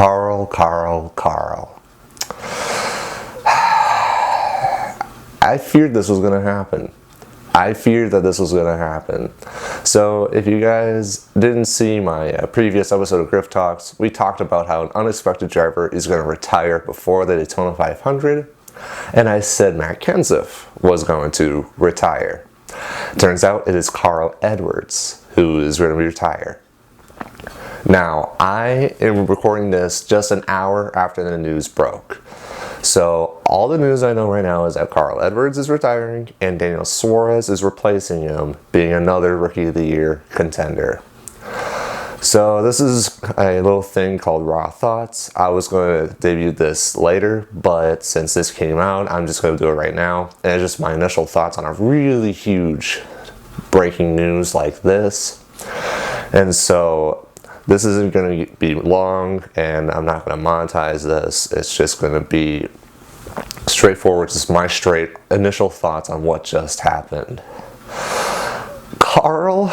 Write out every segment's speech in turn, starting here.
Carl. I feared this was going to happen. I feared that this was going to happen. So if you guys didn't see my previous episode of Grifftalks, we talked about how an unexpected driver is going to retire before the Daytona 500. And I said Matt Kenseth was going to retire. Turns out it is Carl Edwards who is going to retire. Now, I am recording this just an hour after the news broke. So all the news I know right now is that Carl Edwards is retiring and Daniel Suarez is replacing him, being another Rookie of the Year contender. So this is a little thing called Raw Thoughts. I was going to debut this later, but since this came out, I'm just going to do it right now. And it's just my initial thoughts on a really huge breaking news like this. And so this isn't going to be long, and I'm not going to monetize this. It's just going to be straightforward, just my straight initial thoughts on what just happened. Carl,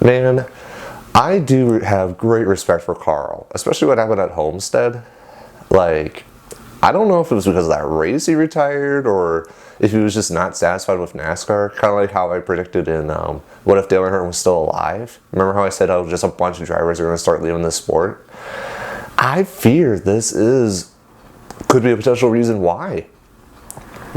man, I do have great respect for Carl, especially what happened at Homestead. Like, I don't know if it was because of that race he retired or if he was just not satisfied with NASCAR, kind of like how I predicted in What If Dale Earnhardt Was Still Alive? Remember how I said how just a bunch of drivers are going to start leaving the sport? I fear this could be a potential reason why.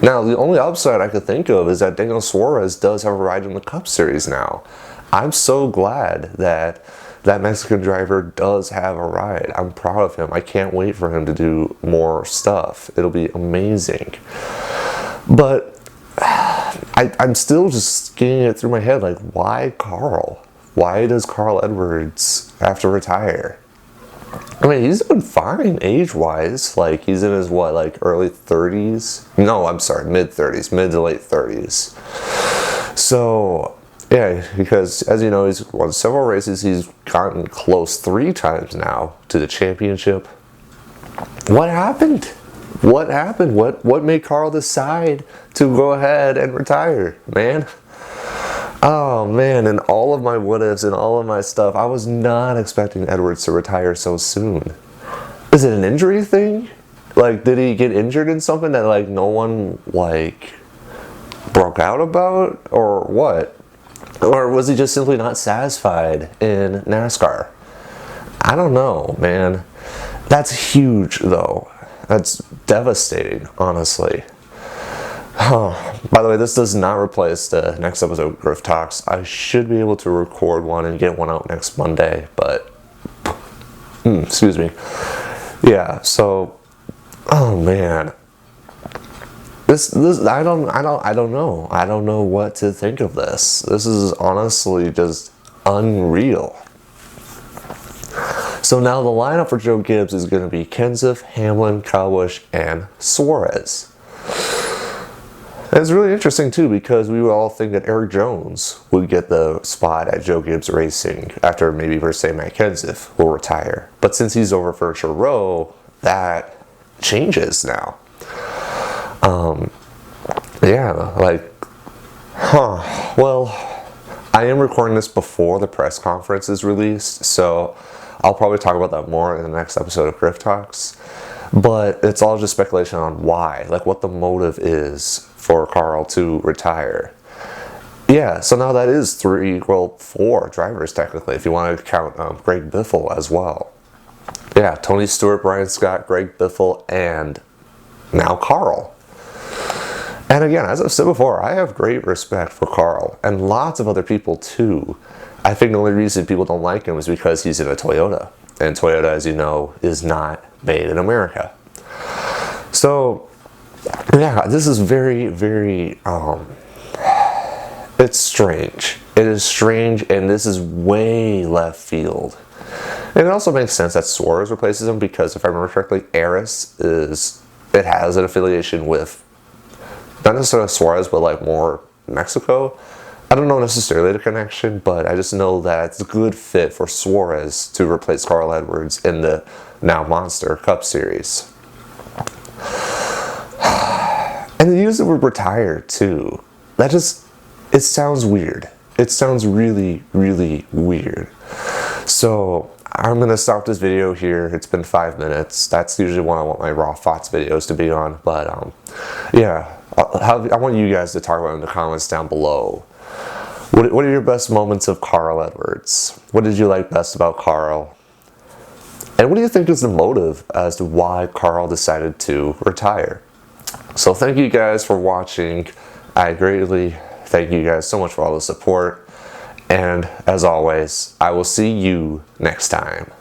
Now, the only upside I could think of is that Daniel Suarez does have a ride in the Cup Series now. I'm so glad that that Mexican driver does have a ride. I'm proud of him. I can't wait for him to do more stuff. It'll be amazing. But I'm still just getting it through my head, like, why Carl? Why does Carl Edwards have to retire? I mean, he's doing fine age-wise. Like, he's in his, early 30s? No, I'm sorry, mid-30s, mid to late 30s. So, yeah, because, as you know, he's won several races. He's gotten close 3 times now to the championship. What happened? What happened? What made Carl decide to go ahead and retire, man? Oh, man, and all of my what-ifs and all of my stuff, I was not expecting Edwards to retire so soon. Is it an injury thing? Like, did he get injured in something that, no one, broke out about? Or what? Or was he just simply not satisfied in NASCAR? I don't know, man. That's huge, though. That's devastating, honestly. By the way, this does not replace the next episode of Grifftalks. I should be able to record one and get one out next Monday, but excuse me. Yeah, so oh man. This I don't know. I don't know what to think of this. This is honestly just unreal. So now the lineup for Joe Gibbs is going to be Kenseth, Hamlin, Kyle Busch, and Suarez. And it's really interesting too because we would all think that Eric Jones would get the spot at Joe Gibbs Racing after maybe per se Matt Kenseth will retire. But since he's over for Rowe, that changes now. Well, I am recording this before the press conference is released, so I'll probably talk about that more in the next episode of Grifftalks. But it's all just speculation on why, what the motive is for Carl to retire. Yeah, so now that is 4 drivers technically, if you want to count Greg Biffle as well. Yeah, Tony Stewart, Brian Scott, Greg Biffle, and now Carl. And again, as I've said before, I have great respect for Carl, and lots of other people too. I think the only reason people don't like him is because he's in a Toyota. And Toyota, as you know, is not made in America. So, yeah, this is very, very, it's strange. It is strange, and this is way left field. And it also makes sense that Suarez replaces him because, if I remember correctly, it has an affiliation with, not necessarily Suarez, but more Mexico. I don't know necessarily the connection, but I just know that it's a good fit for Suarez to replace Carl Edwards in the now Monster Cup Series. And they use the word retire too. It sounds weird. It sounds really, really weird. So I'm gonna stop this video here. It's been 5 minutes. That's usually when I want my raw thoughts videos to be on. But yeah, I want you guys to talk about it in the comments down below. What are your best moments of Carl Edwards? What did you like best about Carl? And what do you think is the motive as to why Carl decided to retire? So thank you guys for watching. I greatly thank you guys so much for all the support. And as always, I will see you next time.